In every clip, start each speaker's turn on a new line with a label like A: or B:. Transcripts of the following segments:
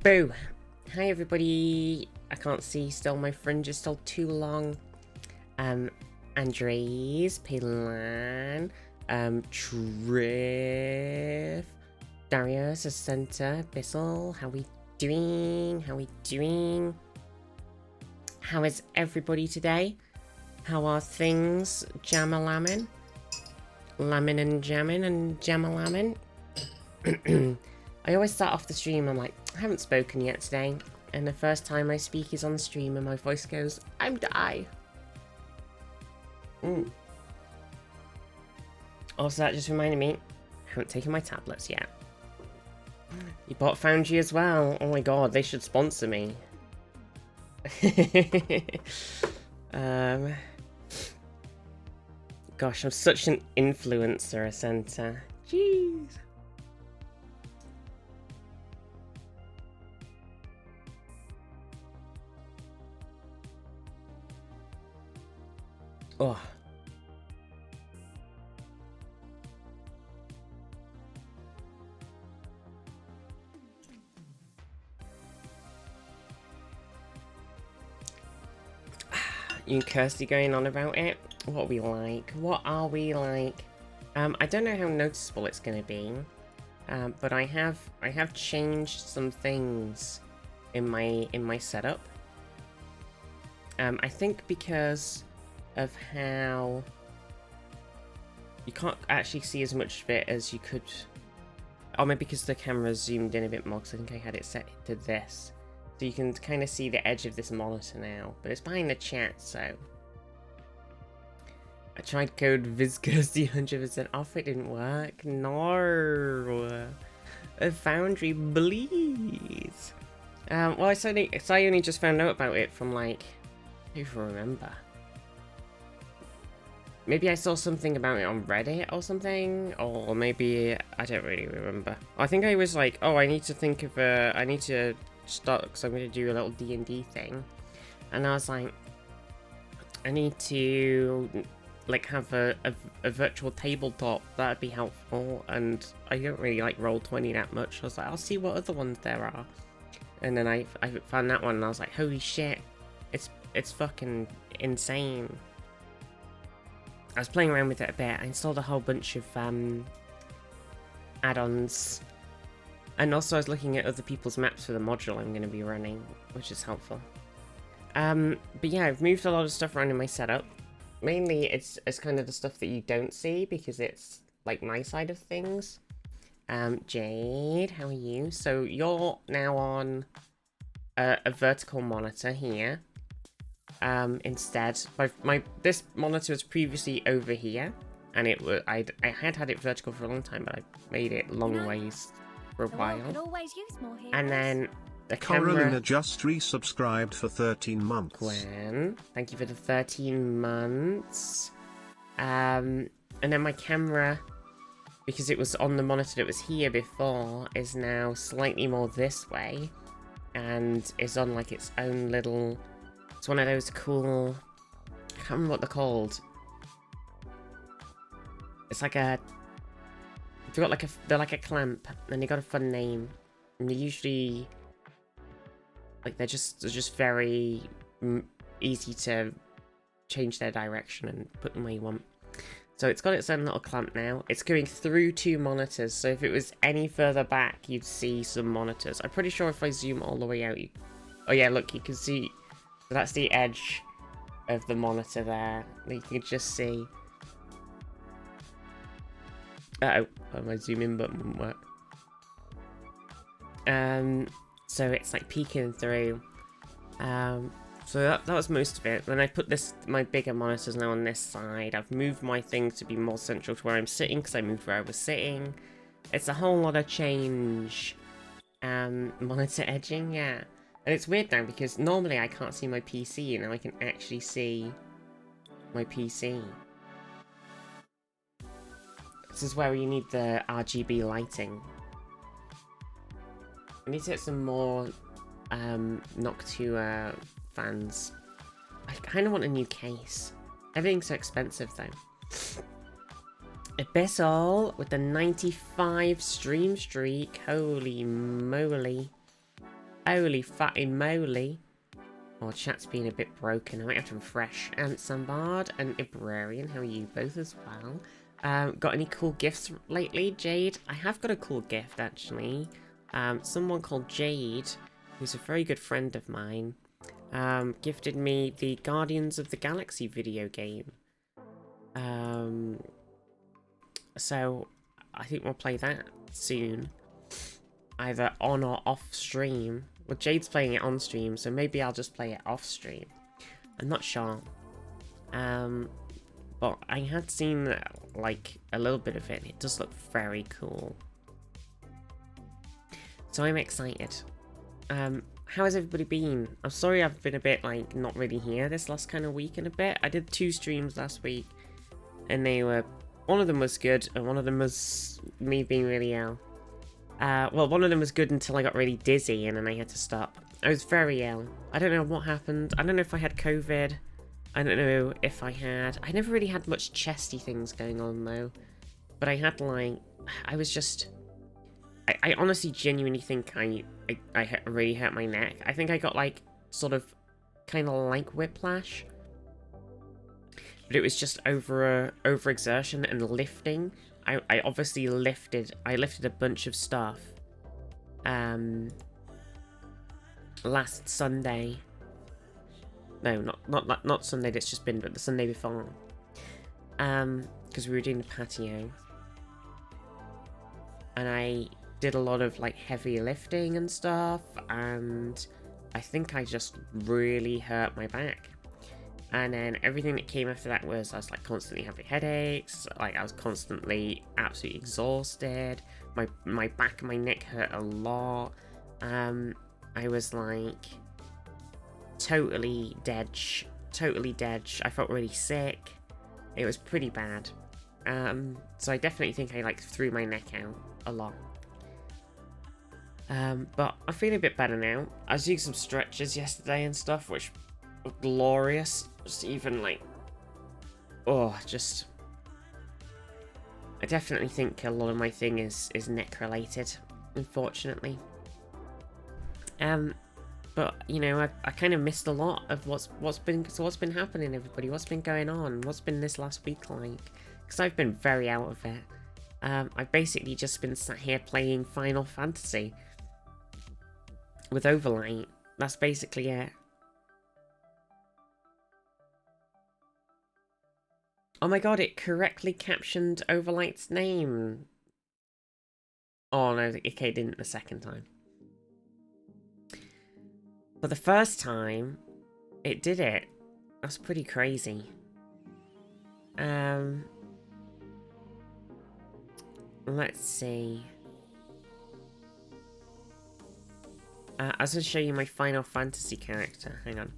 A: Boo! Hi everybody. I can't see still, my fringe is still too long. Andres, Paylan, Triff, Darius, Ascenta, Bissell, how we doing? How we doing? How is everybody today? How are things, Jamalamin? Lamin and Jammin and Jamalamin? I always start off the stream, I'm like, I haven't spoken yet today, and the first time I speak is on the stream and my voice goes, I'm die. Also, that just reminded me, I haven't taken my tablets yet. You bought Foundry as well. Oh my god, they should sponsor me. Gosh, I'm such an influencer, Ascenta. Jeez. Oh. You and Kirsty going on about it? What are we like? What are we like? I don't know how noticeable it's gonna be. But I have changed some things in my setup. I think because of how you can't actually see as much of it as you could, or maybe because the camera zoomed in a bit more, because I think I had it set to this, so you can kind of see the edge of this monitor now, but it's behind the chat. So I tried code VizKirsty 100% off, it didn't work. No, a Foundry, please. Well, I only just found out about it from, like, I don't remember. Maybe I saw something about it on Reddit or something, or maybe I don't really remember. I think I was like, oh, I need to think of I need to start, because I'm going to do a little D&D thing, and I was like, I need to like have a virtual tabletop, that'd be helpful, and I don't really like Roll20 that much. I was like, I'll see what other ones there are, and then I found that one, and I was like, holy shit, it's fucking insane. I was playing around with it a bit. I installed a whole bunch of add-ons, and also I was looking at other people's maps for the module I'm going to be running, which is helpful. But yeah, I've moved a lot of stuff around in my setup. Mainly it's kind of the stuff that you don't see because it's like my side of things. Jade, how are you? So you're now on a vertical monitor here. Instead, this monitor was previously over here, and it was I had it vertical for a long time, but I made it long ways for a while. And then the camera.
B: Coralina just resubscribed for 13 months.
A: Gwen, thank you for the 13 months. And then my camera, because it was on the monitor that was here before, is now slightly more this way, and is on like its own little. It's one of those cool, I can't remember what they're called. It's like a, they're like a clamp, and they got a fun name. And they usually, like they're just very easy to change their direction and put them where you want. So it's got its own little clamp now. It's going through 2 monitors, so if it was any further back, you'd see some monitors. I'm pretty sure if I zoom all the way out, oh yeah, look, you can see. So that's the edge of the monitor there. You can just see. Uh-oh, my zoom in button wouldn't work. So it's like peeking through. So that was most of it. Then I put my bigger monitors now on this side. I've moved my things to be more central to where I'm sitting because I moved where I was sitting. It's a whole lot of change. Monitor edging, yeah. And it's weird now because normally I can't see my PC, and now I can actually see my PC. This is where you need the RGB lighting. I need to get some more Noctua fans. I kind of want a new case. Everything's so expensive though. Abyssal with the 95 stream streak. Holy moly. Holy fatty moly. Oh, chat's been a bit broken. I might have to refresh. Sambard and Ibrarian, how are you both as well? Got any cool gifts lately, Jade? I have got a cool gift, actually. Someone called Jade, who's a very good friend of mine, gifted me the Guardians of the Galaxy video game. So I think we'll play that soon. Either on or off stream. Well, Jade's playing it on stream, so maybe I'll just play it off stream. I'm not sure. But I had seen, like, a little bit of it. It does look very cool. So I'm excited. How has everybody been? I'm sorry I've been a bit, like, not really here this last kind of week and a bit. I did 2 streams last week, and they were... One of them was good, and one of them was me being really ill. Well, one of them was good until I got really dizzy, and then I had to stop. I was very ill. I don't know what happened. I don't know if I had COVID. I don't know if I had... I never really had much chesty things going on, though. But I had, like... I was just... I honestly genuinely think I really hurt my neck. I think I got, like, sort of... kind of like whiplash. But it was just overexertion and lifting. I obviously lifted a bunch of stuff last Sunday. No, not Sunday that's just been, but the Sunday before. Because we were doing the patio. And I did a lot of like heavy lifting and stuff, and I think I just really hurt my back. And then everything that came after that was I was like constantly having headaches, like I was constantly absolutely exhausted, my back and my neck hurt a lot, I was like totally dead, I felt really sick, it was pretty bad, so I definitely think I like threw my neck out a lot. But I'm feeling a bit better now. I was doing some stretches yesterday and stuff, which were glorious. Just even like, just. I definitely think a lot of my thing is neck related, unfortunately. But you know, I kind of missed a lot of what's been happening, everybody. What's been going on? What's been this last week like? Because I've been very out of it. I've basically just been sat here playing Final Fantasy with Overlight. That's basically it. Oh my god, it correctly captioned Overlight's name. Oh no, okay, it didn't the second time. But the first time, it did it. That's pretty crazy. Let's see. I was going to show you my Final Fantasy character. Hang on.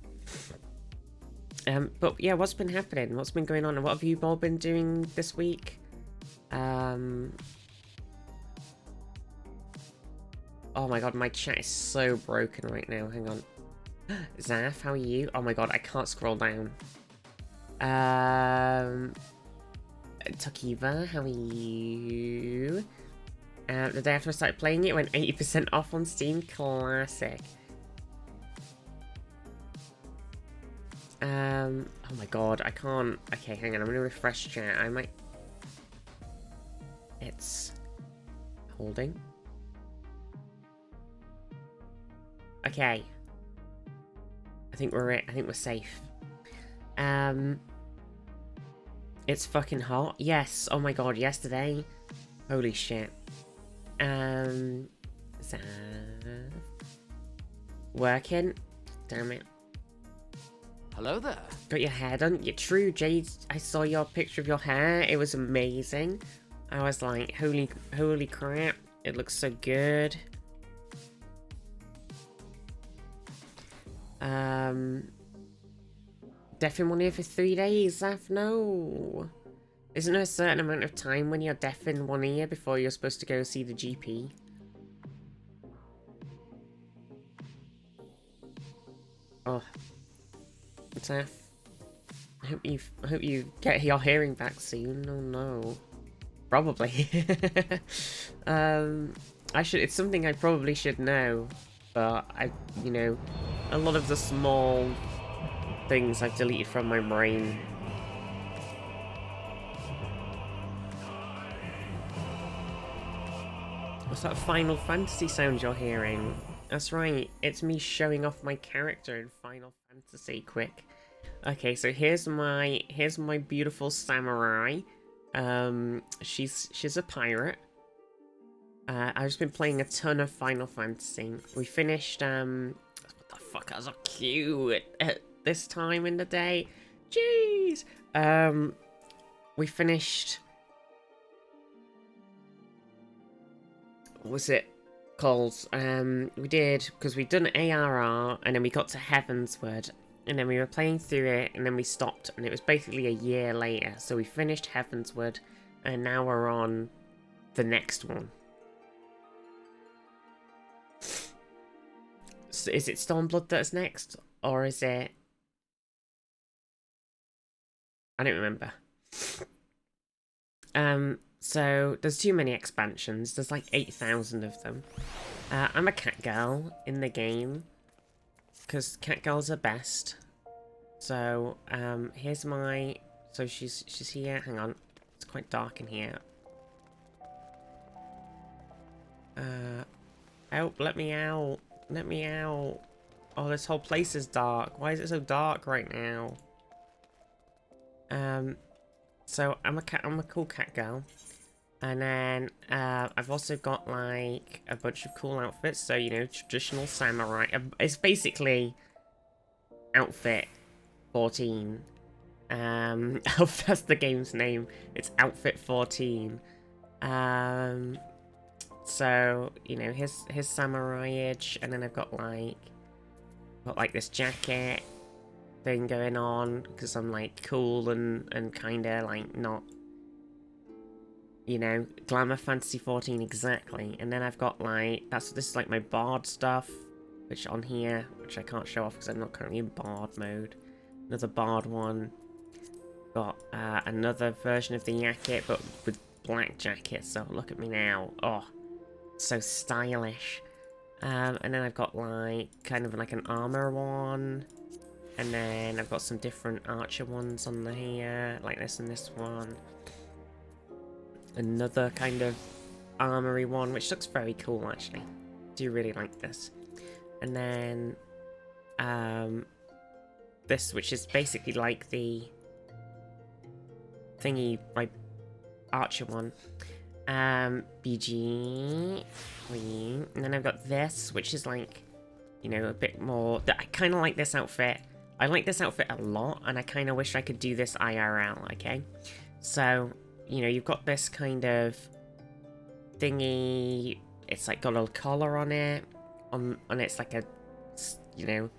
A: But yeah, what's been happening? What's been going on? And what have you all been doing this week? Oh my god, my chat is so broken right now. Hang on. Zaf, how are you? Oh my god, I can't scroll down. Tokiva, how are you? The day after I started playing it, went 80% off on Steam. Classic. Oh my god, I can't... Okay, hang on, I'm gonna refresh chat. I might... It's... holding. Okay. I think we're safe. It's fucking hot. Yes, oh my god, yesterday. Holy shit. Working? Damn it.
C: Hello there.
A: Got your hair done? You're true, Jade. I saw your picture of your hair. It was amazing. I was like, holy crap. It looks so good. Deaf in one ear for 3 days, Zaf? No. Isn't there a certain amount of time when you're deaf in one ear before you're supposed to go see the GP? Oh. Zaf. I hope you get your hearing back soon. Oh no. Probably. It's something I probably should know. But you know, a lot of the small things I've deleted from my brain. What's that Final Fantasy sound you're hearing? That's right, it's me showing off my character in Final Fantasy quick. Okay, so here's my beautiful samurai. She's a pirate. I've just been playing a ton of Final Fantasy. We finished what the fuck, I was so cute at this time in the day. Jeez. We finished, what was it called? We did, because we'd done ARR, and then we got to Heavensward, and then we were playing through it, and then we stopped, and it was basically a year later. So we finished Heavensward, and now we're on the next one. So is it Stormblood that's next, or is it? I don't remember. So there's too many expansions. There's like 8,000 of them. I'm a cat girl in the game, because cat girls are best. So here's my. So she's here. Hang on, it's quite dark in here. Help! Let me out! Let me out! Oh, this whole place is dark. Why is it so dark right now? So I'm a cool cat girl. And then I've also got like a bunch of cool outfits. So, you know, traditional samurai. It's basically outfit 14. That's the game's name. It's outfit 14. So, you know, his samurai-age, and then I've got like this jacket thing going on because I'm like cool and kind of like not, you know, glamour fantasy 14 exactly. And then I've got like this is like my bard stuff, which on here, which I can't show off because I'm not currently in bard mode. Another bard one. Got another version of the jacket, but with black jacket. So look at me now. Oh, so stylish. And then I've got like kind of like an armor one. And then I've got some different archer ones on the here, like this and this one. Another kind of armory one, which looks very cool actually. Do really like this. And then this, which is basically like the thingy, my archer one. BG, and then I've got this, which is like, you know, a bit more. I kind of like this outfit. I like this outfit a lot, and I kind of wish I could do this IRL. Okay, so you know, you've got this kind of thingy. It's like got a little collar on it. On it's like a, you know,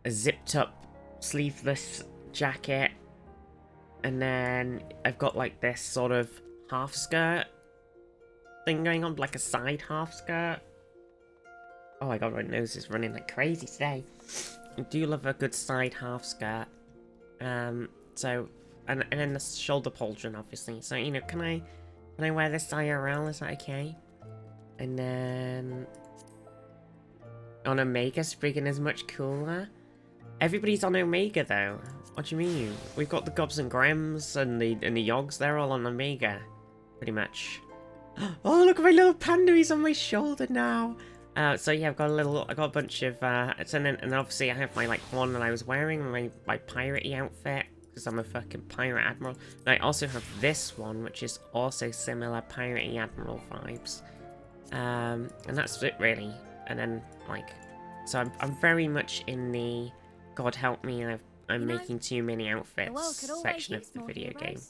A: a zipped up sleeveless jacket, and then I've got like this sort of half skirt thing going on, like a side half skirt. Oh my god, my nose is running like crazy today. I do love a good side half skirt. So and then the shoulder pauldron, obviously. So, you know, can I wear this IRL? Is that okay? And then on Omega, Spriggan is much cooler. Everybody's on Omega though. What do you mean? We've got the Gobs and Grems and the Yogs. They're all on Omega, pretty much. Oh, look at my little panda. He's on my shoulder now. So yeah, I got a bunch of and then obviously I have my like one that I was wearing, my piratey outfit, because I'm a fucking pirate admiral. And I also have this one, which is also similar piratey admiral vibes. And that's it really. And then like, so I'm very much in the God help me, I'm making too many outfits section of the video game.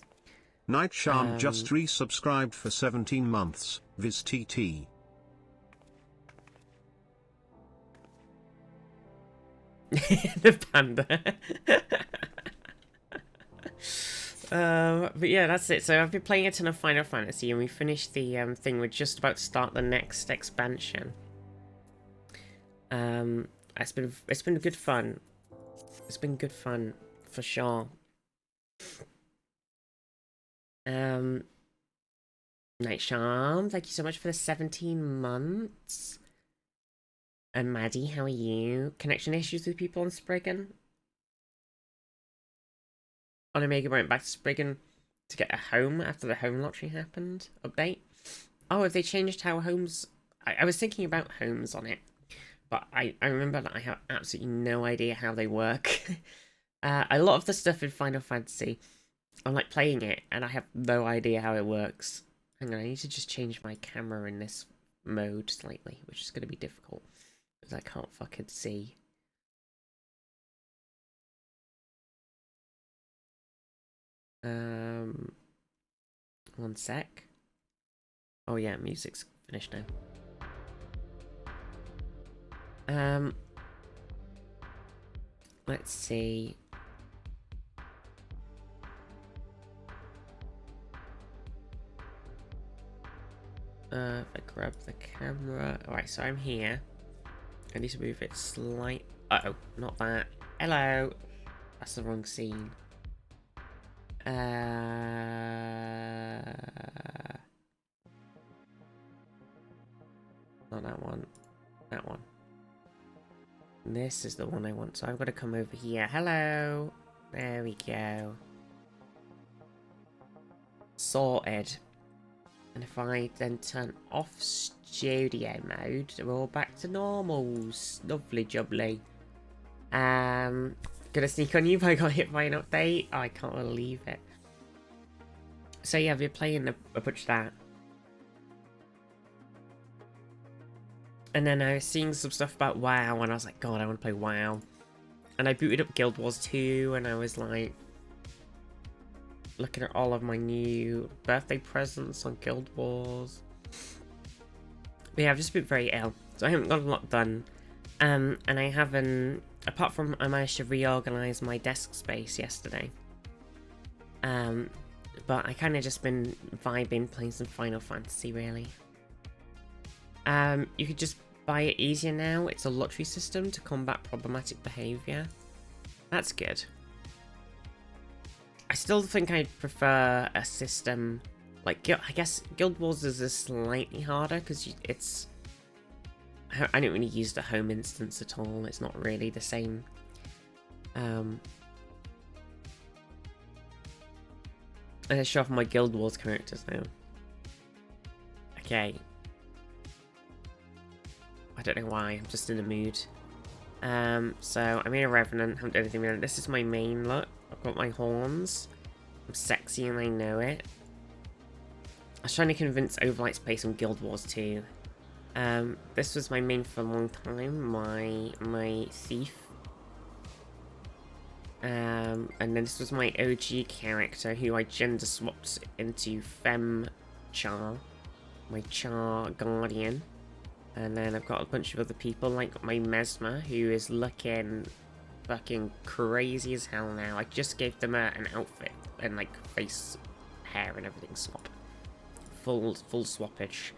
B: Night Charm just resubscribed for 17 months. Viz TT.
A: The panda. But yeah, that's it. So I've been playing a ton of Final Fantasy, and we finished the thing. We're just about to start the next expansion. It's been good fun. It's been good fun for sure. Night Charm, thank you so much for the 17 months. And Maddie, how are you? Connection issues with people on Spriggan? On Omega went back to Spriggan to get a home after the home lottery happened. Update. Oh, have they changed how homes... I was thinking about homes on it, but I remember that I have absolutely no idea how they work. A lot of the stuff in Final Fantasy, I'm like playing it, and I have no idea how it works. Hang on, I need to just change my camera in this mode slightly, which is going to be difficult, because I can't fucking see. One sec. Oh yeah, music's finished now. Let's see. If I grab the camera. Alright, so I'm here. I need to move it slight. Uh-oh, not that. Hello! That's the wrong scene. Not that one. That one. This is the one I want, so I've got to come over here. Hello! There we go. Sorted. And if I then turn off studio mode, we're all back to normals. Lovely jubbly. Gonna sneak on you, but I got hit by an update. Oh, I can't believe it. So yeah, we're playing a bunch of that. And then I was seeing some stuff about WoW, and I was like, God, I want to play WoW. And I booted up Guild Wars 2, and I was like, looking at all of my new birthday presents on Guild Wars. But yeah, I've just been very ill, so I haven't got a lot done. And I haven't, apart from I managed to reorganize my desk space yesterday. But I kind of just been vibing, playing some Final Fantasy, really. You could just buy it easier now. It's a lottery system to combat problematic behavior. That's good. I still think I'd prefer a system like, I guess Guild Wars is slightly harder because it's... I don't really use the home instance at all. It's not really the same. And I show off my Guild Wars characters now. Okay. I don't know why, I'm just in a mood. So I'm in a Revenant, haven't done anything with it. This is my main look. I've got my horns. I'm sexy and I know it. I was trying to convince Overlight to play some Guild Wars 2. This was my main for a long time, my thief. And then this was my OG character who I gender swapped into Femme Char, my Char Guardian. And then I've got a bunch of other people, like my Mesmer, who is looking fucking crazy as hell now. I just gave them an outfit and like face, hair and everything swap. Full swappage.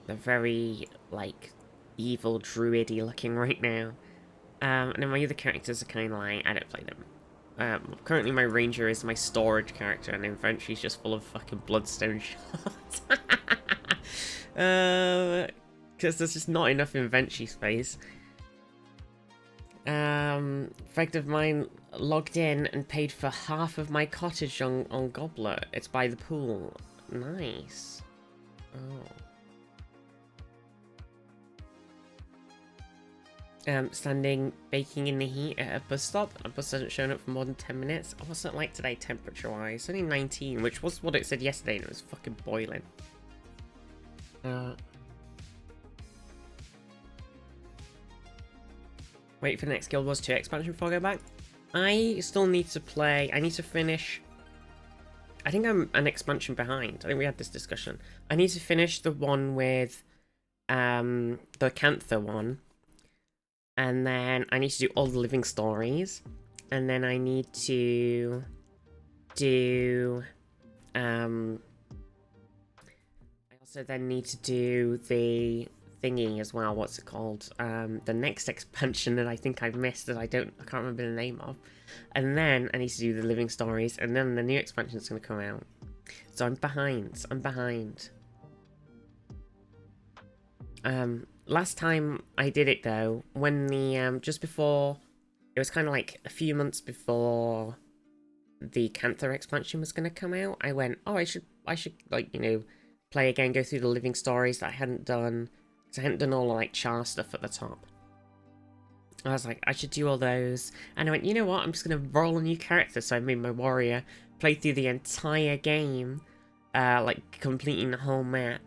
A: They're very, like, evil, druidy looking right now. And then my other characters are kind of like, I don't play them. Currently my ranger is my storage character, and inventory's just full of fucking bloodstone shards. Because there's just not enough inventory space. Friend of mine logged in and paid for half of my cottage on Goblet. It's by the pool. Nice. Oh. Standing baking in the heat at a bus stop. A bus hasn't shown up for more than 10 minutes. What's it like today, temperature-wise? It's only 19, which was what it said yesterday, and it was fucking boiling. Wait for the next Guild Wars 2 expansion before I go back. I still need to play. I need to finish. I think I'm an expansion behind. I think we had this discussion. I need to finish the one with the Cantha one. And then I need to do all the living stories. And then I need to do... I also then need to do the thingy as well. What's it called? The next expansion that I think I've missed that I can't remember the name of. And then I need to do the living stories. And then the new expansion is going to come out. So I'm behind. last time I did it though, when the just before, it was kind of like a few months before the Canther expansion was going to come out, I went, oh, I should like, you know, play again, go through the living stories that I hadn't done, because I hadn't done all the like char stuff at the top. I was like, I should do all those, and I went, you know what, I'm just going to roll a new character, so I made my warrior, played through the entire game, like completing the whole map,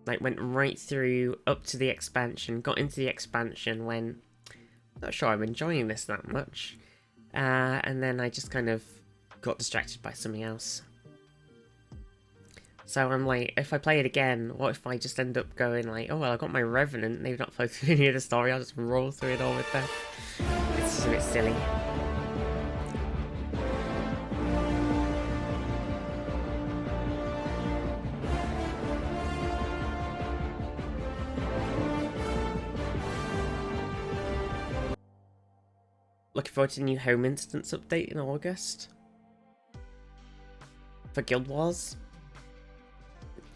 A: like went right through up to the expansion, got into the expansion, went, not sure I'm enjoying this that much, and then I just kind of got distracted by something else. So I'm like, if I play it again, what if I just end up going like, oh well, I got my Revenant, they've not played through any of the story, I'll just roll through it all with them. It's just a bit silly. Looking forward to the new home instance update in August. For Guild Wars.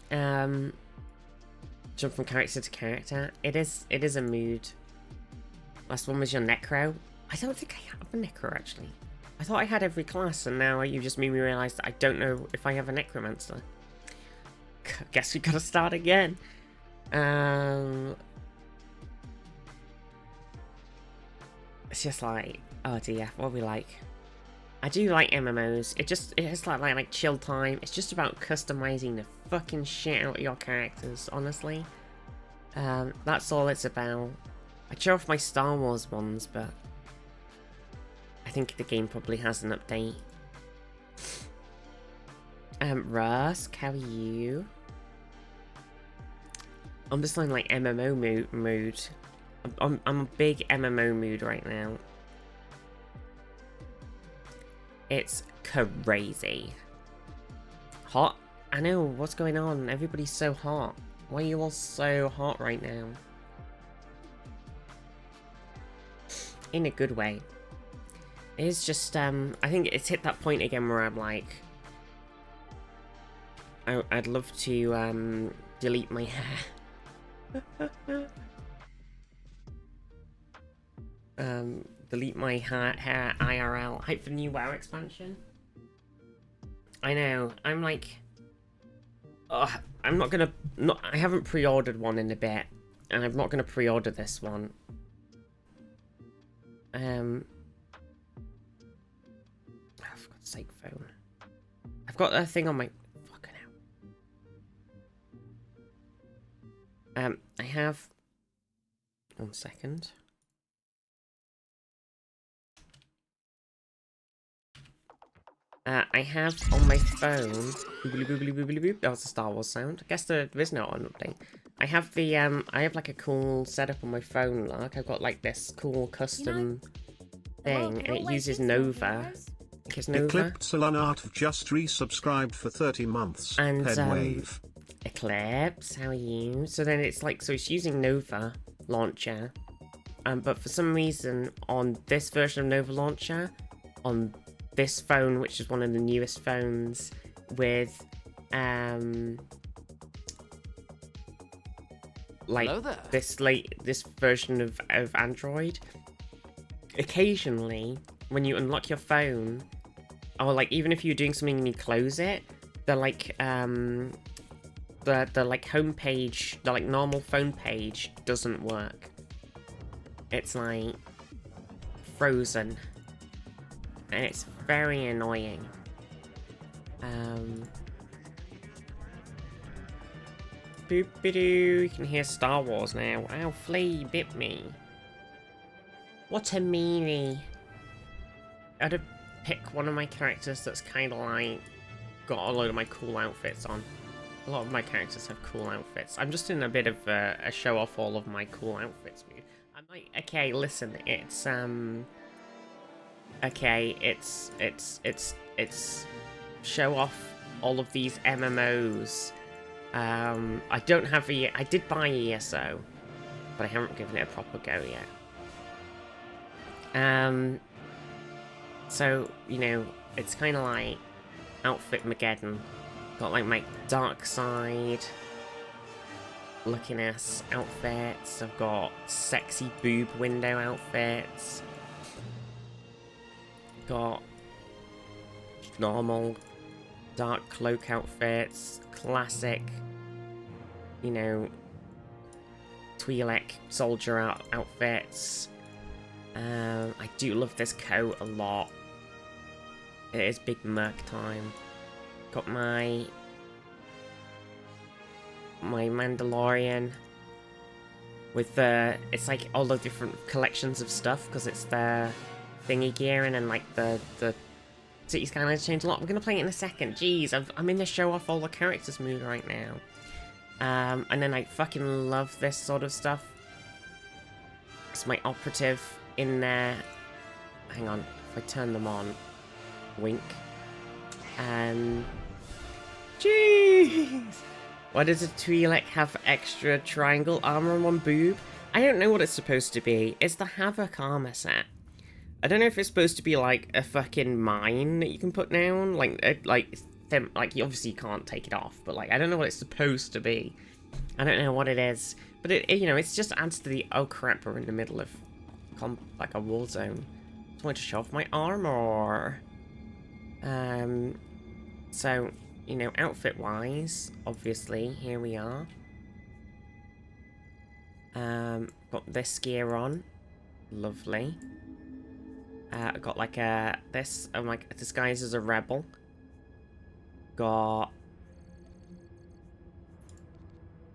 A: Jump from character to character. It is a mood. Last one was your Necro. I don't think I have a Necro actually. I thought I had every class, and now you just made me realise that I don't know if I have a Necromancer. Guess we gotta start again. It's just like, oh dear, what we like. I do like MMOs. It's like chill time. It's just about customizing the fucking shit out of your characters, honestly. That's all it's about. I show off my Star Wars ones, but I think the game probably has an update. Rusk, how are you? I'm just in like MMO mood. I'm a big MMO mood right now. It's crazy. Hot? I know, what's going on? Everybody's so hot. Why are you all so hot right now? In a good way. It's just, I think it's hit that point again where I'm like, I'd love to, delete my hair. Delete my hair IRL. Hype for the new WoW expansion. I know. I'm like, I'm not gonna. I haven't pre-ordered one in a bit, and I'm not gonna pre-order this one. Oh, for God's sake, phone. I've got a thing on my. Fucking hell. I have. 1 second. I have on my phone. Boobly boobly boobly boop. That was a Star Wars sound. I guess there is no an update. I have the I have like a cool setup on my phone. Like I've got like this cool custom thing, and it uses Nova. It's Nova.
B: Eclipse Art have just resubscribed for 30 months.
A: And
B: Penwave.
A: Eclipse, how are you? So then it's like, so it's using Nova launcher, but for some reason on this version of Nova launcher, on this phone, which is one of the newest phones with like this version of Android, occasionally when you unlock your phone, or like even if you're doing something and you close it, the like the like home page, the like normal phone page doesn't work. It's like frozen, and it's very annoying. Boop-a-doo, you can hear Star Wars now. Ow, Flea bit me. What a meanie. I'd have picked one of my characters that's kind of like got a load of my cool outfits on. A lot of my characters have cool outfits. I'm just in a bit of a show off all of my cool outfits mood. I'm like, okay, listen, it's okay, it's show off all of these MMOs. I don't have I did buy ESO, but I haven't given it a proper go yet. So, you know, it's kind of like Outfit Mageddon. Got like my dark side. looking ass outfits. I've got sexy boob window outfits. Got normal dark cloak outfits. Classic, you know, Twi'lek soldier outfits. I do love this coat a lot. It is big merc time. Got my Mandalorian with the, it's like all the different collections of stuff because it's the thingy gear and then like the City Skylines change a lot. We're gonna play it in a second. Jeez, I'm in the show off all the characters mood right now. And then I fucking love this sort of stuff. It's my operative in there. Hang on, if I turn them on, wink. Jeez. Why does a Twi'lek have extra triangle armor on one boob? I don't know what it's supposed to be. It's the Havoc armor set. I don't know if it's supposed to be like a fucking mine that you can put down, like you obviously can't take it off, but like I don't know what it's supposed to be. I don't know what it is, but it you know, it just adds to the oh crap, we're in the middle of like a war zone. Just wanted to show off my armor. So you know, outfit wise, obviously here we are. Got this gear on, lovely. I got like this. I'm like disguised as a rebel. Got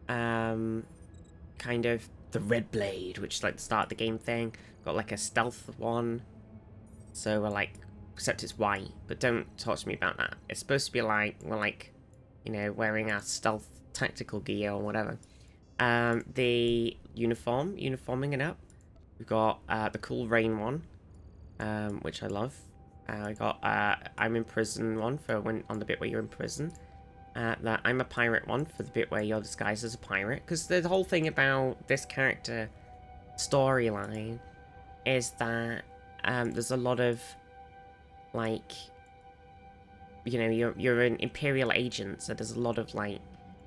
A: kind of the red blade, which is like the start of the game thing. Got like a stealth one. So we're like, except it's white, but don't talk to me about that. It's supposed to be like we're like, you know, wearing our stealth tactical gear or whatever. The uniforming it up. We've got the cool rain one. Which I love. I got I'm in prison one for when on the bit where you're in prison. That I'm a pirate one for the bit where you're disguised as a pirate. Because the whole thing about this character storyline is that there's a lot of like, you know, you're an Imperial agent, so there's a lot of like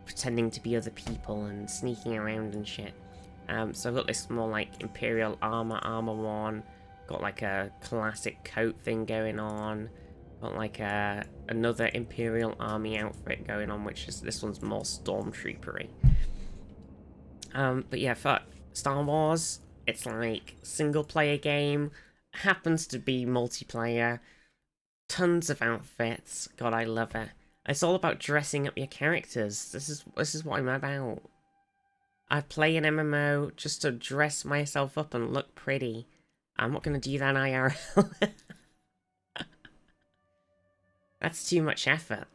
A: pretending to be other people and sneaking around and shit. So I've got this more like Imperial armor one. Got like a classic coat thing going on. Got like another Imperial Army outfit going on, which is this one's more stormtroopery. But yeah, fuck Star Wars. It's like single player game, happens to be multiplayer. Tons of outfits. God, I love it. It's all about dressing up your characters. This is what I'm about. I play an MMO just to dress myself up and look pretty. I'm not going to do that IRL. That's too much effort.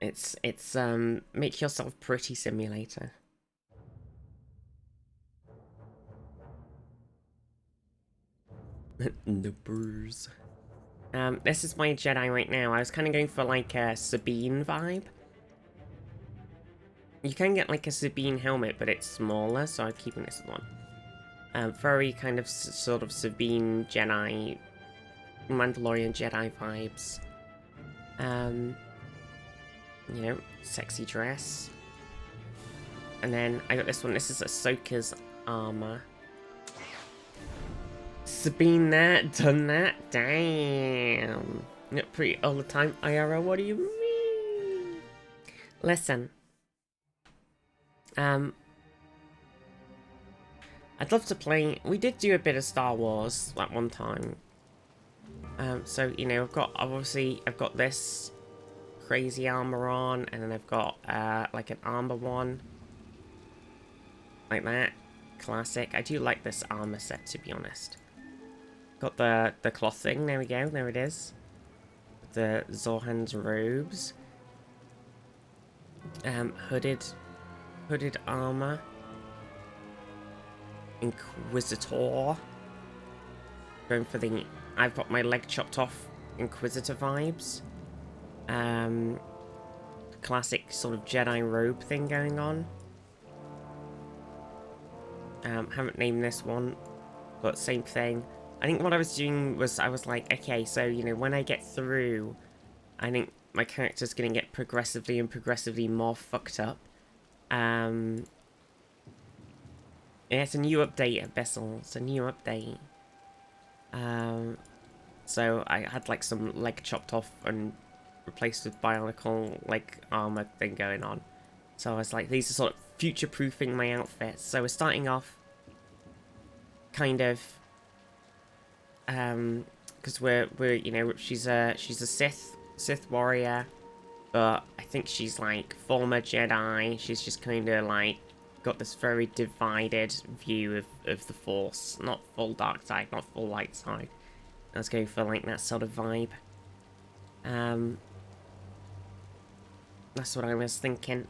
A: It's make yourself pretty simulator. Numbers. This is my Jedi right now. I was kind of going for like a Sabine vibe. You can get like a Sabine helmet, but it's smaller, so I'm keeping this one. Very kind of sort of Sabine Jedi, Mandalorian Jedi vibes. You know, sexy dress. And then I got this one. This is Ahsoka's armor. Sabine that, done that, damn. Not pretty all the time, IRL, what do you mean? Listen. I'd love to play. We did do a bit of Star Wars at one time. So you know, I've got this crazy armor on, and then I've got like an armor one, like that, classic. I do like this armor set, to be honest. Got the cloth thing. There we go. There it is. The Zohan's robes. Hooded armor. Inquisitor. Going for the... I've got my leg chopped off Inquisitor vibes. Classic sort of Jedi robe thing going on. Haven't named this one, but same thing. I think what I was doing was I was like, okay, so, you know, when I get through, I think my character's gonna get progressively and progressively more fucked up. Yeah, it's a new update, Abyssal. It's a new update. So I had like some leg chopped off and replaced with bionicle like armor thing going on. So I was like, these are sort of future-proofing my outfits. So we're starting off kind of because we're you know, she's a Sith warrior, but I think she's like former Jedi. She's just kind of like got this very divided view of the Force, not full dark side, not full light side. I was going for like that sort of vibe. That's what I was thinking.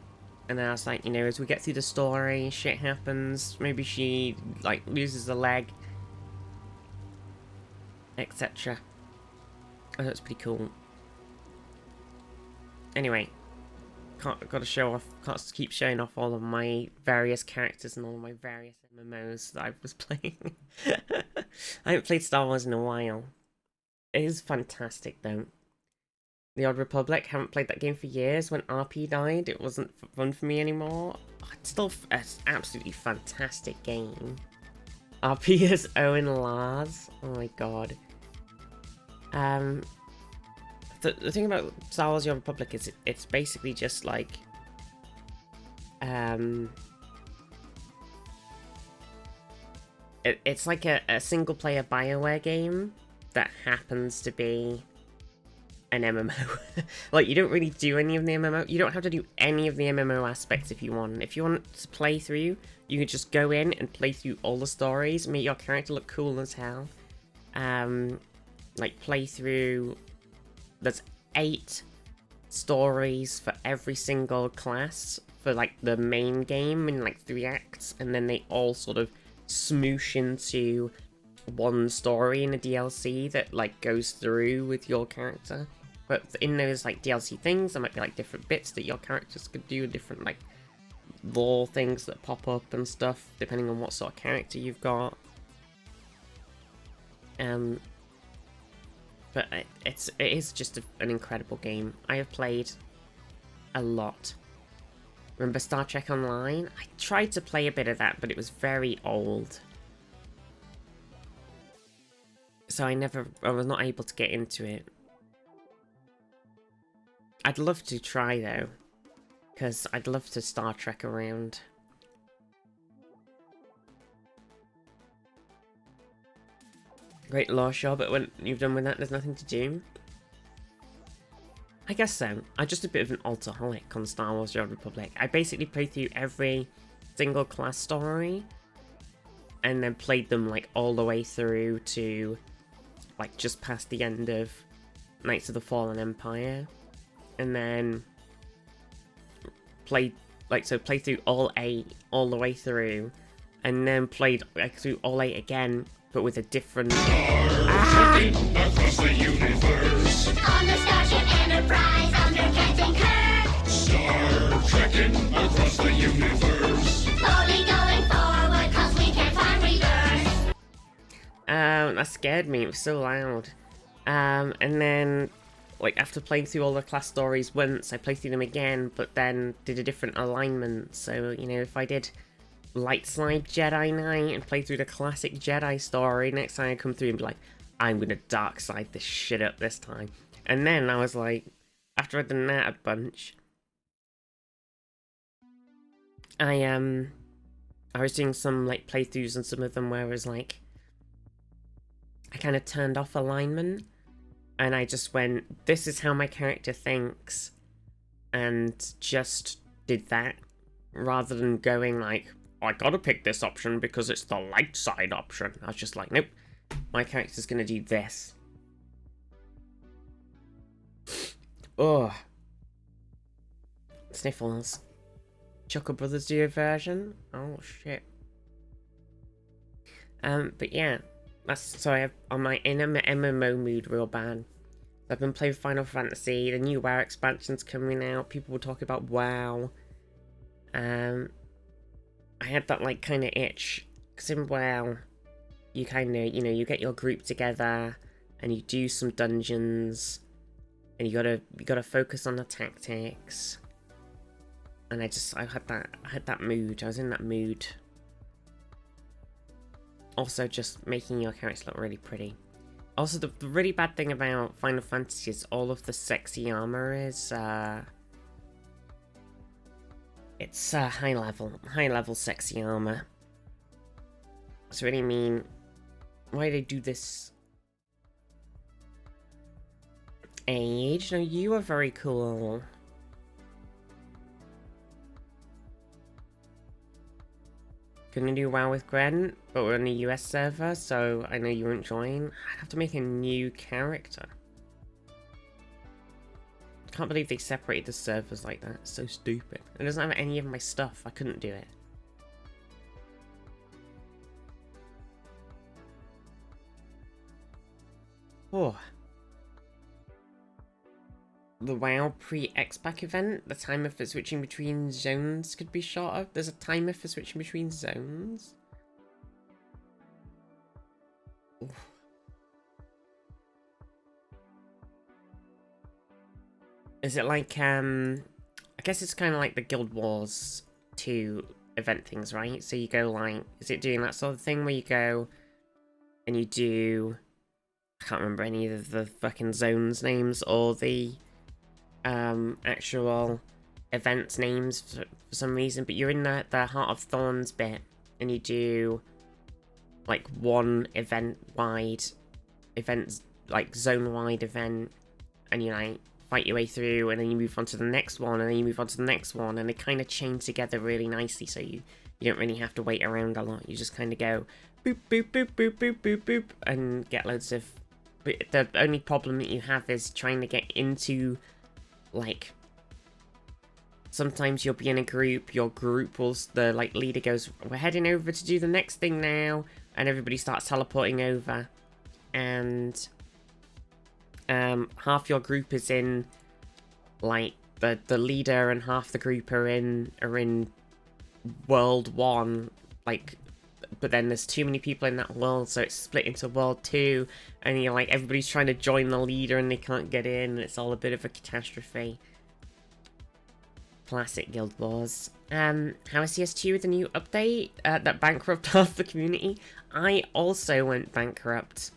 A: And then I was like, you know, as we get through the story, shit happens. Maybe she, like, loses a leg. Etc. Oh, that's pretty cool. Anyway. Gotta show off, can't keep showing off all of my various characters and all of my various MMOs that I was playing. I haven't played Star Wars in a while. It is fantastic, though. The Old Republic, haven't played that game for years. When RP died, it wasn't fun for me anymore. It's still an absolutely fantastic game. RP is Owen Lars. Oh my god. The thing about Star Wars: The Old Republic is it's basically just like it's like a single player BioWare game that happens to be an MMO. Like, you don't really do any of the MMO. You don't have to do any of the MMO aspects if you want. If you want to play through, you can just go in and play through all the stories, make your character look cool as hell. Like, play through... There's 8 stories for every single class for, like, the main game in, like, 3 acts, and then they all sort of smoosh into one story in a DLC that, like, goes through with your character. But in those, like, DLC things, there might be, like, different bits that your characters could do, different, like, lore things that pop up and stuff, depending on what sort of character you've got. But it is just an incredible game. I have played a lot. Remember Star Trek Online? I tried to play a bit of that, but it was very old. So I was not able to get into it. I'd love to try though, because I'd love to Star Trek around. Great lore, sure, but when you've done with that, there's nothing to do. I guess so. I'm just a bit of an alcoholic on Star Wars: The Old Republic. I basically played through every single class story, and then played them like all the way through to like just past the end of Knights of the Fallen Empire, and then played through all 8 all the way through, and then played like through all 8 again, but with a different.
D: Across the universe. On the Starship Enterprise under Captain Kirk. Star trekking across the universe. Only going forward 'cause we can't find reverse.
A: That scared me. It was so loud. And then, like, after playing through all the class stories once, I played through them again, but then did a different alignment. So, you know, if I did Light Slide Jedi Knight and play through the classic Jedi story, next time I come through and be like, I'm gonna dark side this shit up this time. And then I was like, after I'd done that a bunch, I was doing some, like, playthroughs and some of them where it was like, I kind of turned off alignment, and I just went, this is how my character thinks, and just did that, rather than going like, I gotta pick this option because it's the light side option. I was just like, nope, my character's gonna do this. Ugh. Sniffles. Chuckle Brothers do a version? Oh shit. But yeah. So I have on my MMO mood real bad. I've been playing Final Fantasy, the new WoW expansion's coming out, people will talk about WoW. I had that like kind of itch, because in WoW, you kind of, you know, you get your group together, and you do some dungeons, And you gotta focus on the tactics. And I had that mood. I was in that mood. Also, just making your character look really pretty. Also, the really bad thing about Final Fantasy is all of the sexy armor is it's high level sexy armor. It's really mean. Why do they do this? Age? No, you are very cool. Gonna do WoW with Gren, but we're on the US server, so I know you won't join. I'd have to make a new character. Can't believe they separated the servers like that. It's so stupid. It doesn't have any of my stuff. I couldn't do it. Oh. The WoW pre-X-Pack event, the timer for switching between zones could be shorter. There's a timer for switching between zones. Oof. Is it like, I guess it's kind of like the Guild Wars 2 event things, right? So you go like, is it doing that sort of thing where you go and you do, I can't remember any of the fucking zones names or the actual events names for some reason, but you're in the Heart of Thorns bit and you do like one events like zone wide event, and you like fight your way through, and then you move on to the next one, and then you move on to the next one, and they kind of chain together really nicely, so you don't really have to wait around a lot. You just kind of go boop boop boop boop boop boop boop and get loads of. But the only problem that you have is trying to get into, like, sometimes you'll be in a group, your group will, the like leader goes, we're heading over to do the next thing now, and everybody starts teleporting over, and half your group is in like the leader, and half the group are in world 1, like, but then there's too many people in that world, so it's split into world 2, and you're like, everybody's trying to join the leader and they can't get in, and it's all a bit of a catastrophe. Classic Guild Wars. How is CS2 with the new update that bankrupt half the community? I also went bankrupt.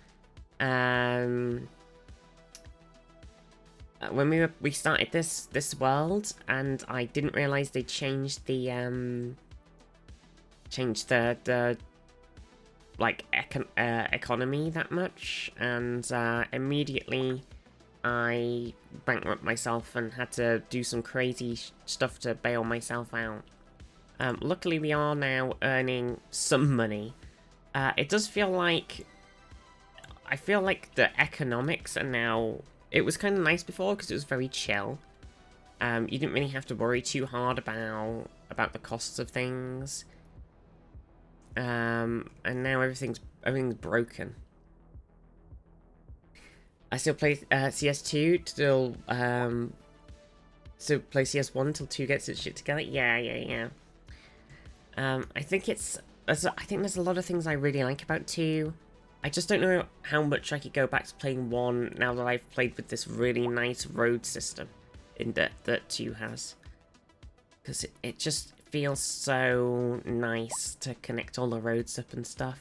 A: When we started this world, and I didn't realize they changed the like economy that much, and immediately I bankrupted myself and had to do some crazy stuff to bail myself out. Luckily, we are now earning some money. It does feel like, I feel like the economics are now. It was kind of nice before because it was very chill. You didn't really have to worry too hard about the costs of things. And now everything's broken. I still play CS2 till play CS1 till 2 gets its shit together. Yeah. I think there's a lot of things I really like about 2. I just don't know how much I could go back to playing 1 now that I've played with this really nice road system that 2 has. Because it just feels so nice to connect all the roads up and stuff.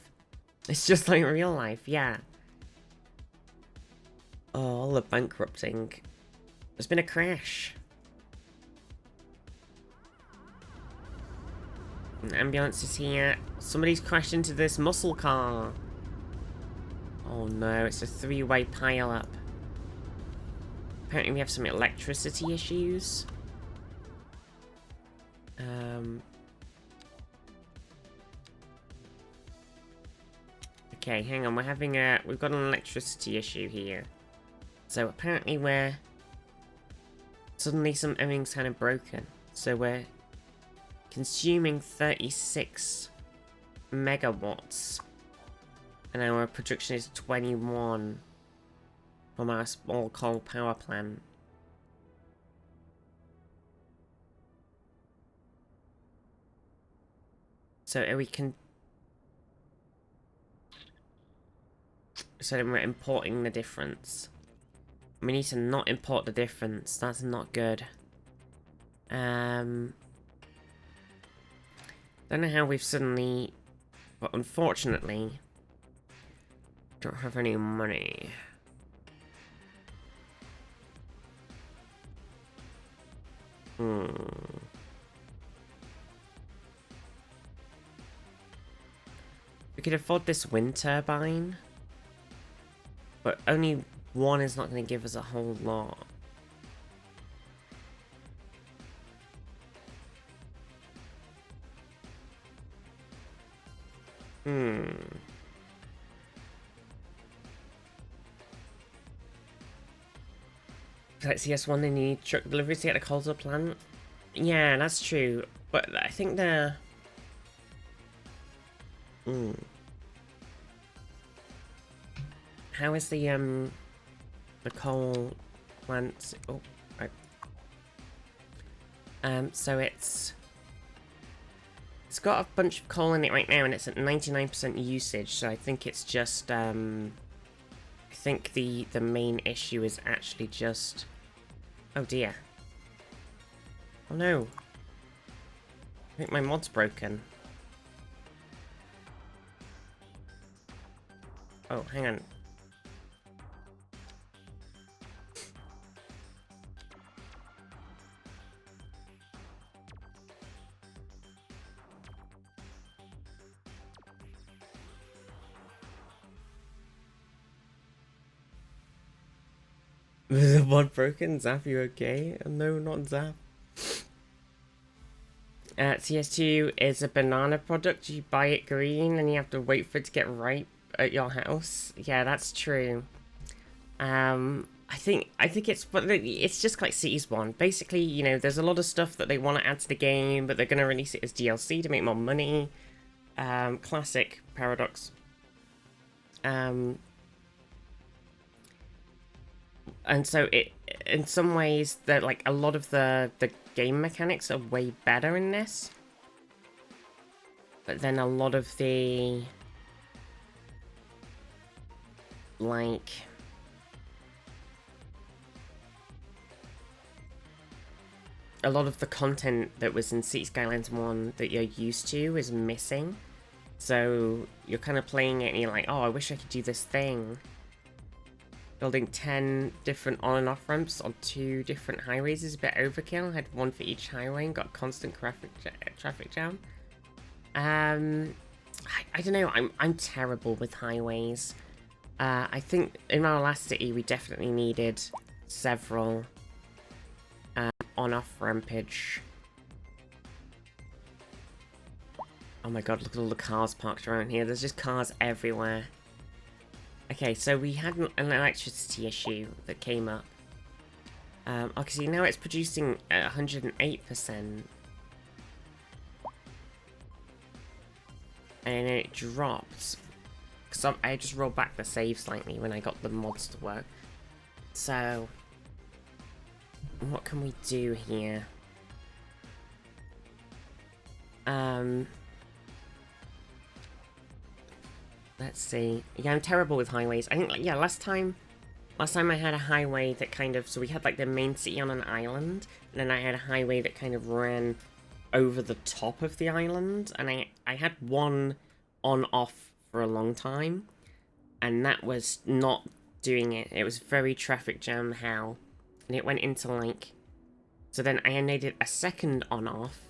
A: It's just like real life, yeah. Oh, all the bankrupting. There's been a crash. An ambulance is here. Somebody's crashed into this muscle car. Oh no, it's a 3-way pile-up. Apparently we have some electricity issues. Okay, hang on, we've got an electricity issue here. So apparently everything's kind of broken. So we're consuming 36 megawatts. And our production is 21 from our small coal power plant. So so then we're importing the difference. We need to not import the difference. That's not good. Don't know how we've suddenly... But unfortunately... Don't have any money. We could afford this wind turbine. But only one is not going to give us a whole lot. Let's see, S1, they need truck deliveries to get a coastal plant. Yeah, that's true. But I think they're... How is the coal plant? Oh, right. So it's got a bunch of coal in it right now, and it's at 99% usage. So I think it's just I think the main issue is actually just. Oh dear. Oh no. I think my mod's broken. Oh, hang on. Was the mod broken? Zap, you okay? No, not Zap. CS2 is a banana product. You buy it green and you have to wait for it to get ripe at your house. Yeah, that's true. I think it's just like Cities 1. Basically, you know, there's a lot of stuff that they want to add to the game, but they're going to release it as DLC to make more money. Classic Paradox. And so it, in some ways, that like a lot of the game mechanics are way better in this. But then a lot of the like a lot of the content that was in Skylines 1 that you're used to is missing. So you're kind of playing it and you're like, oh, I wish I could do this thing. Building 10 different on and off ramps on 2 different highways is a bit overkill. I had one for each highway and got constant traffic jam. I don't know. I'm terrible with highways. I think in our last city we definitely needed several on-off rampage. Oh my god! Look at all the cars parked around here. There's just cars everywhere. Okay, so we had an electricity issue that came up. Okay, see, now it's producing at 108%. And then it dropped. Because I just rolled back the save slightly when I got the mods to work. So, what can we do here? Let's see. Yeah, I'm terrible with highways. I think, like, yeah, last time I had a highway that kind of... So we had, like, the main city on an island. And then I had a highway that kind of ran over the top of the island. And I had one on-off for a long time. And that was not doing it. It was very traffic jam hell. And it went into, like... So then I needed a second on-off,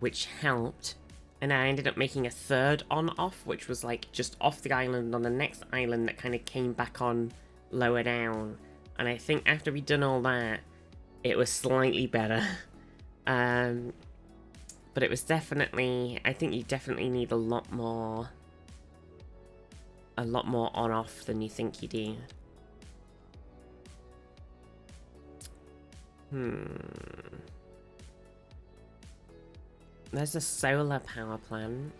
A: which helped. And I ended up making a third on-off, which was like just off the island on the next island that kind of came back on lower down. And I think after we'd done all that, it was slightly better. But it was definitely, I think you definitely need a lot more on-off than you think you do. There's a solar power plant.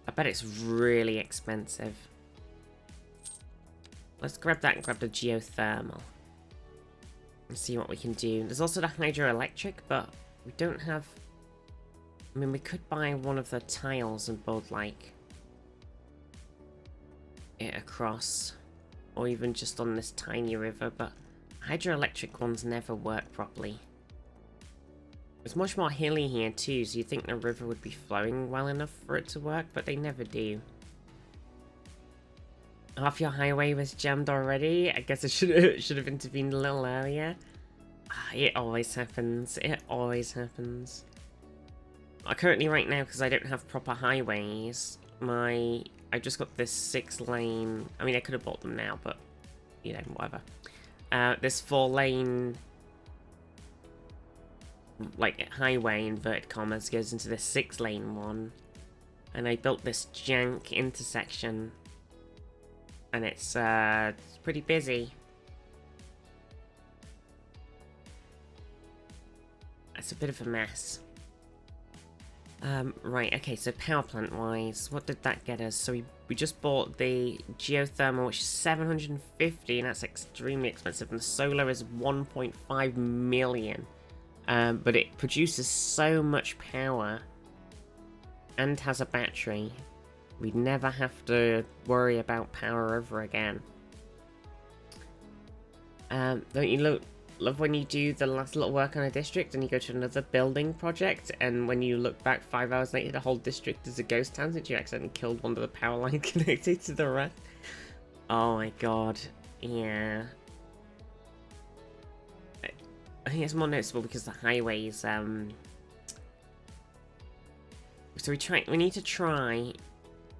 A: I bet it's really expensive. Let's grab that and grab the geothermal. And see what we can do. There's also the hydroelectric, but we don't have... I mean, we could buy one of the tiles and build, like, it across. or even just on this tiny river, but hydroelectric ones never work properly. It's much more hilly here too, so you'd think the river would be flowing well enough for it to work, but they never do. Half your highway was jammed already? I guess I should have intervened a little earlier. It always happens. It always happens. Currently right now, because I don't have proper highways, I just got this 6-lane... I mean, I could have bought them now, but, you know, whatever. This 4-lane... like, highway, inverted commas, goes into this 6-lane one. And I built this jank intersection. And it's pretty busy. It's a bit of a mess. Right, okay, so power plant wise, what did that get us? So we just bought the geothermal, which is 750, and that's extremely expensive, and the solar is 1.5 million. But it produces so much power and has a battery. We'd never have to worry about power ever again. Don't you love when you do the last little work on a district and you go to another building project, and when you look back 5 hours later, the whole district is a ghost town since you accidentally killed one of the power lines connected to the rest? Oh my god, yeah. I think it's more noticeable because the highways, so we need to try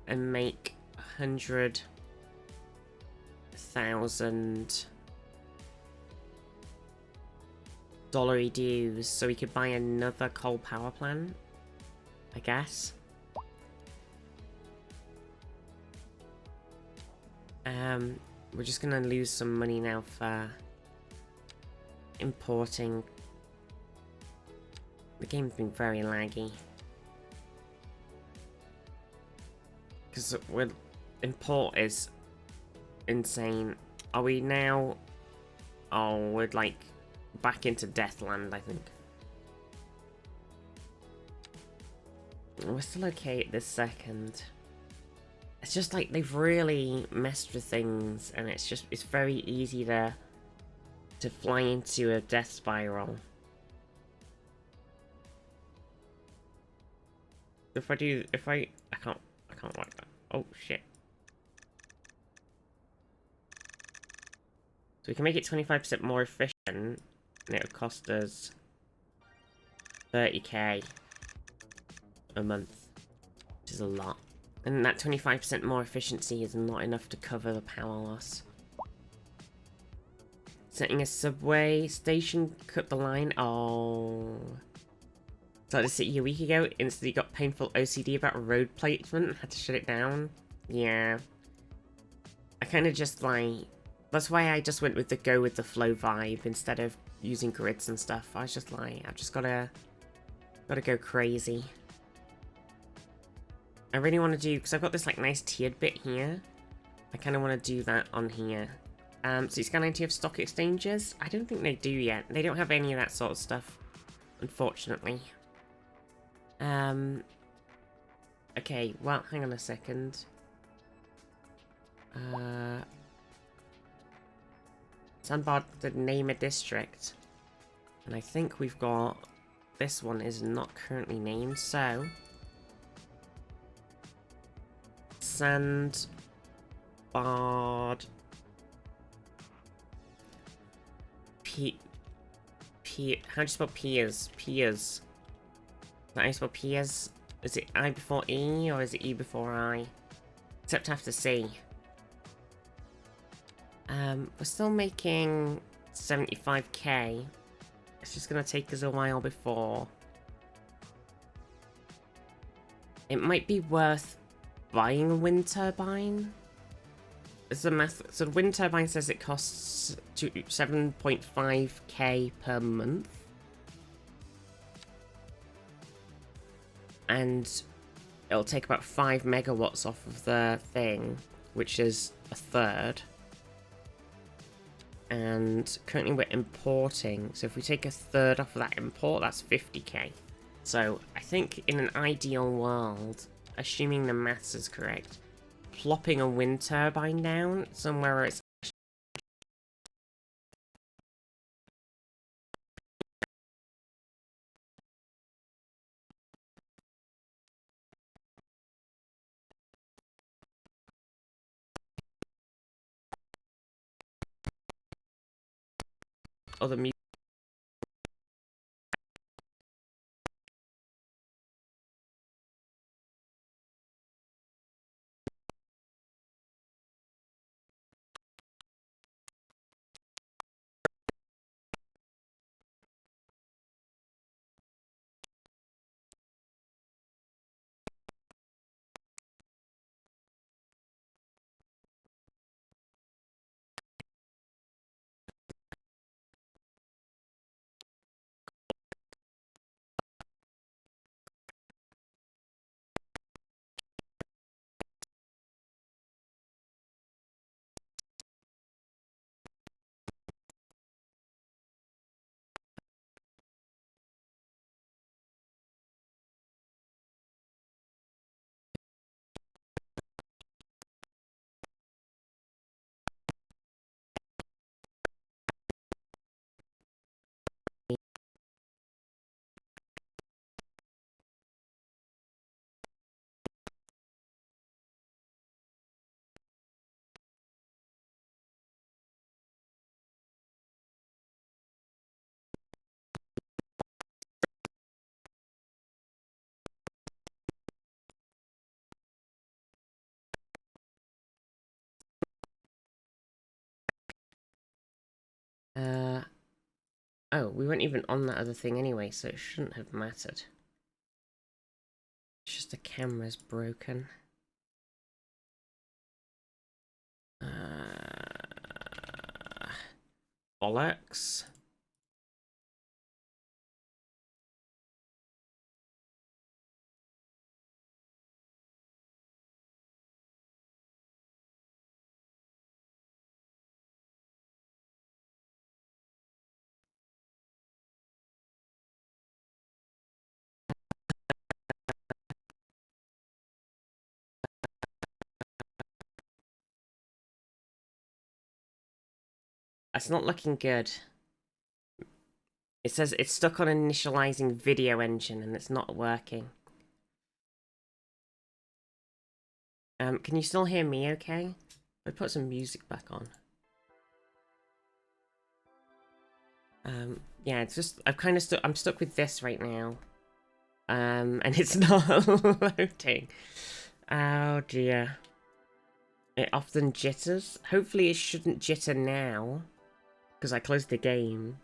A: and make 100,000 dollary dues so we could buy another coal power plant, I guess. We're just gonna lose some money now for importing. The game's been very laggy. Because import is insane. Are we now... Oh, we're like back into Deathland, I think. We're still okay at this second. It's just like they've really messed with things, and it's very easy to fly into a death spiral. I can't like that. Oh shit. So we can make it 25% more efficient, and it would cost us 30k a month, which is a lot. And that 25% more efficiency is not enough to cover the power loss. Setting a subway station, cut the line. Oh. Started a city a week ago, instantly got painful OCD about road placement and had to shut it down. Yeah. I kind of just like... That's why I just went with the go with the flow vibe instead of using grids and stuff. I was just like, I've just gotta go crazy. I really want to do, because I've got this like nice tiered bit here. I kind of want to do that on here. So Skylines, do you have stock exchanges? I don't think they do yet. They don't have any of that sort of stuff, unfortunately. Okay, well, hang on a second. Sandbar to name a district. And I think we've got... This one is not currently named, so... Sandbard... How do you spell Piers? Piers. Is that how you spell Piers? Is it I before E, or is it E before I? Except after C. We're still making 75k. It's just gonna take us a while before. It might be worth buying a wind turbine. It's the math. So the wind turbine says it costs 7.5k per month. And it'll take about 5 megawatts off of the thing, which is a third. And currently we're importing, so if we take a third off of that import, that's 50k. So I think in an ideal world, assuming the maths is correct, plopping a wind turbine down somewhere where it's other music. Oh, we weren't even on that other thing anyway, so it shouldn't have mattered. It's just the camera's broken. Bollocks. That's not looking good. It says it's stuck on initializing video engine and it's not working. Can you still hear me okay? I put some music back on. Yeah, it's just, I'm stuck with this right now. And it's not loading. Oh dear. It often jitters. Hopefully it shouldn't jitter now. Because I closed the game.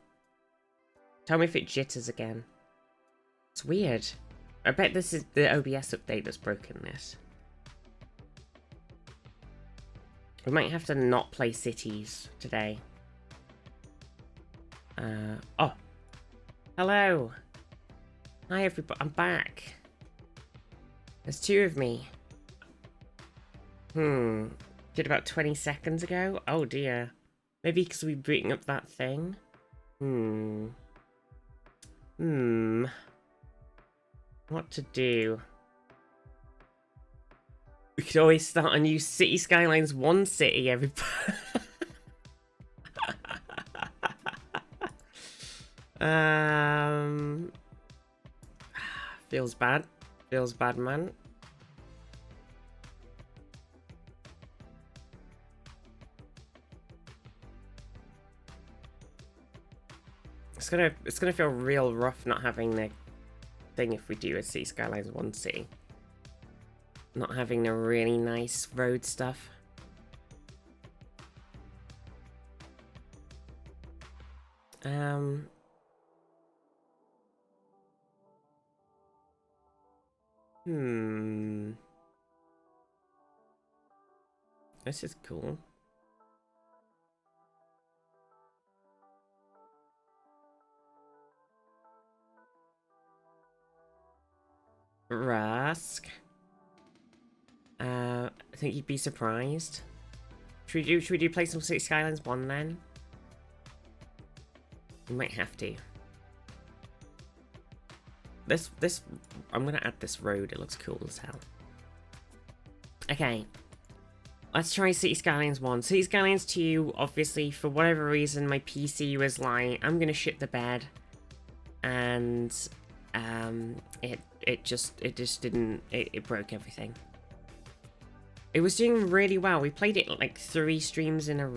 A: Tell me if it jitters again. It's weird. I bet this is the OBS update that's broken this. We might have to not play cities today. Oh. Hello. Hi everybody, I'm back. There's two of me. Did about 20 seconds ago? Oh dear. Maybe because we're booting up that thing? What to do? We could always start a new City Skylines 1 city, everybody. Feels bad. Feels bad, man. It's gonna feel real rough not having the thing if we do a City Skylines 1 city. Not having the really nice road stuff. This is cool. Rusk. I think you'd be surprised. Should we do play some City Skylines 1 then? We might have to. I'm gonna add this road, it looks cool as hell. Okay. Let's try City Skylines 1. City Skylines 2, obviously, for whatever reason, my PC was like, I'm gonna shit the bed. And it just didn't, it broke everything. It was doing really well. We played it like 3 streams in a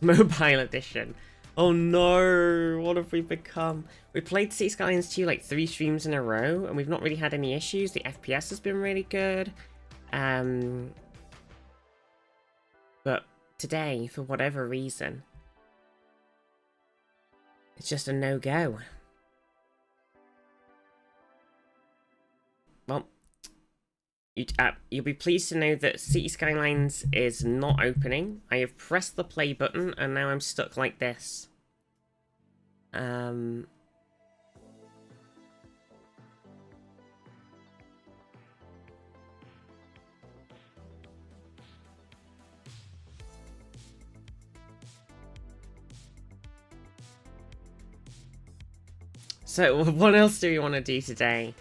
A: mobile edition. Oh no, what have we become? We played City Skylines 2 like 3 streams in a row, and we've not really had any issues. The FPS has been really good. But today, for whatever reason, it's just a no-go. Well, you'll be pleased to know that City Skylines is not opening. I have pressed the play button, and now I'm stuck like this. So, what else do we want to do today?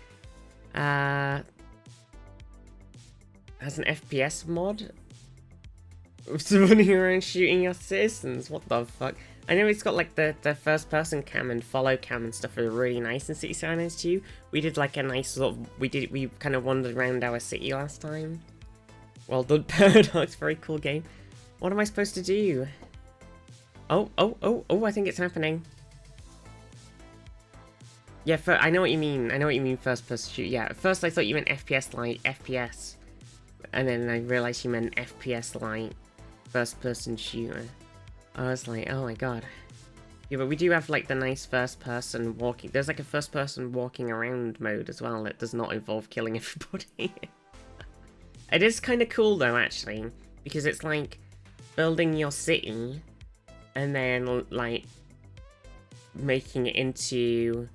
A: As an FPS mod? Running around shooting your citizens? What the fuck? I know it's got like the first person cam and follow cam and stuff are really nice in City Skylines 2. We did like a nice sort of, we kind of wandered around our city last time. Well done, Paradox, very cool game. What am I supposed to do? Oh, I think it's happening. Yeah, I know what you mean. I know what you mean, first person shoot. Yeah, at first I thought you meant FPS like FPS. And then I realized you meant FPS like first person shooter. I was like, oh my god. Yeah, but we do have like the nice first person walking. There's like a first person walking around mode as well that does not involve killing everybody. It is kind of cool though, actually, because it's like building your city and then like making it into...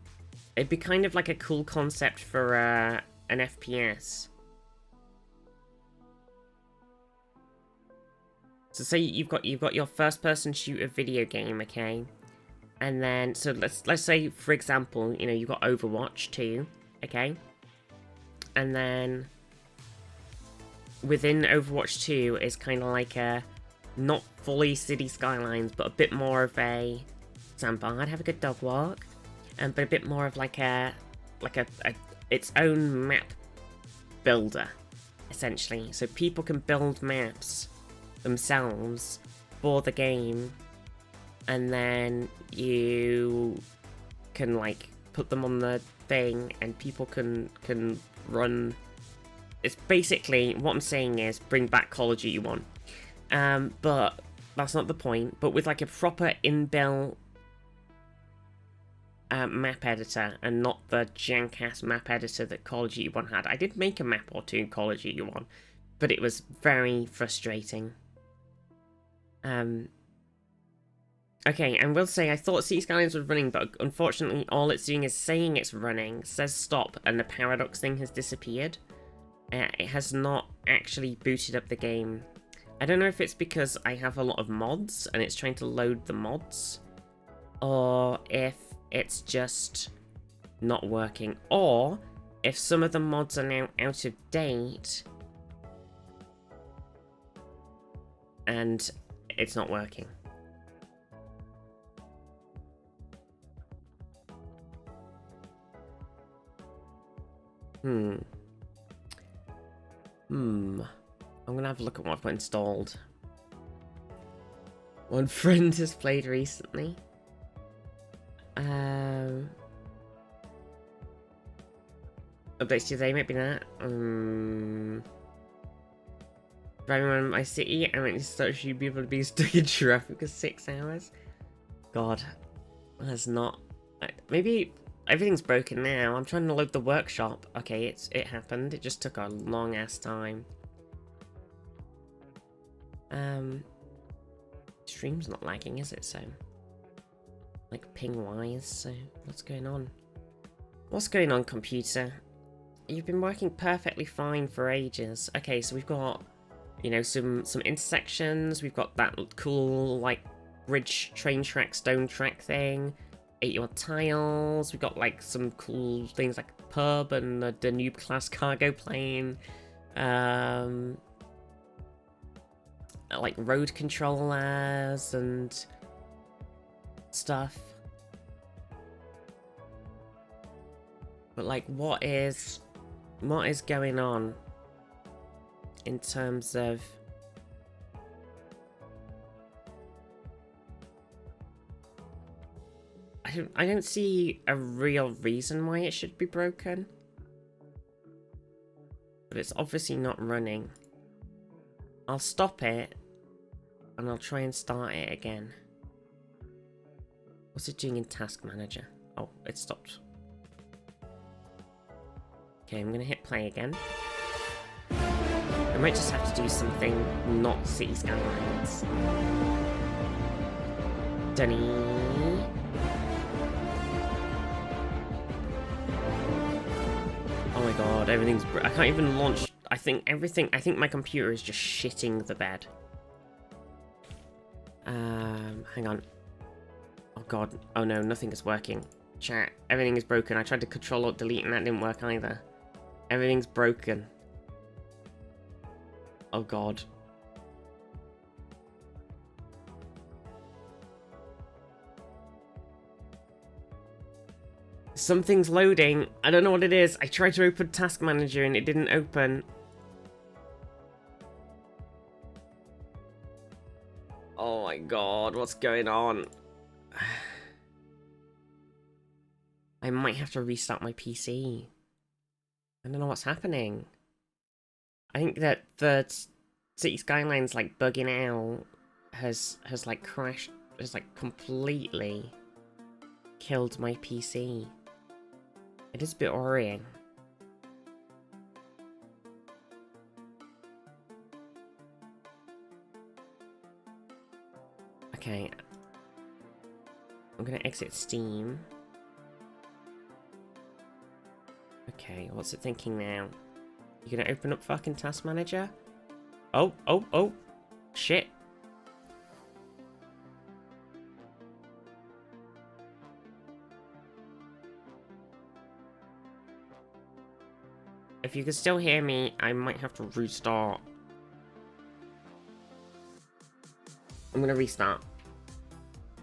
A: It'd be kind of like a cool concept for an FPS. So say you've got your first-person shooter video game, okay? And then so let's say, for example, you know, you've got Overwatch 2, okay? And then within Overwatch 2 is kind of like a not fully City Skylines, but a bit more of a I'd have a good dog walk. But a bit more of like a its own map builder, essentially. So people can build maps themselves for the game, and then you can like put them on the thing, and people can run. It's basically what I'm saying is bring back Call of Duty 1, but that's not the point. But with like a proper inbuilt map editor, and not the jank-ass map editor that Call of Duty 1 had. I did make a map or two in Call of Duty 1, but it was very frustrating. Okay, and we'll say I thought City Skylines was running, but unfortunately all it's doing is saying it's running, says stop, and the Paradox thing has disappeared. It has not actually booted up the game. I don't know if it's because I have a lot of mods, and it's trying to load the mods, or if it's just not working, or if some of the mods are now out of date and it's not working. I'm gonna have a look at what I've got installed. One friend has played recently. Updates today, maybe not. Driving around my city, I went to start shooting people to be stuck in traffic for 6 hours. God, that's not. Maybe everything's broken now. I'm trying to load the workshop. Okay, it happened. It just took a long ass time. Stream's not lagging, is it? So, like ping wise. So, what's going on? What's going on, computer? You've been working perfectly fine for ages. Okay, so we've got, you know, some intersections. We've got that cool, like, bridge, train track, stone track thing. 8 tiles. We've got, like, some cool things like a pub and a Danube class cargo plane. Like road controllers and stuff. But, like, what is going on in terms of... I don't see a real reason why it should be broken. But it's obviously not running. I'll stop it, and I'll try and start it again. What's it doing in Task Manager? Oh, it stopped. Okay, I'm gonna hit play again. I might just have to do something not City Skylines. Dunny. Oh my god, everything's... I can't even launch... I think my computer is just shitting the bed. Hang on. Oh god. Oh no, nothing is working. Chat, everything is broken. I tried to Control-Alt-Delete and that didn't work either. Everything's broken. Oh god. Something's loading. I don't know what it is. I tried to open Task Manager and it didn't open. Oh my god, what's going on? I might have to restart my PC. I don't know what's happening. I think that the City Skylines like bugging out has like crashed, has like completely killed my PC. It is a bit worrying. Okay. I'm gonna exit Steam. Okay, what's it thinking now? You gonna open up fucking Task Manager? Oh, oh, oh. Shit. If you can still hear me, I might have to restart. I'm gonna restart.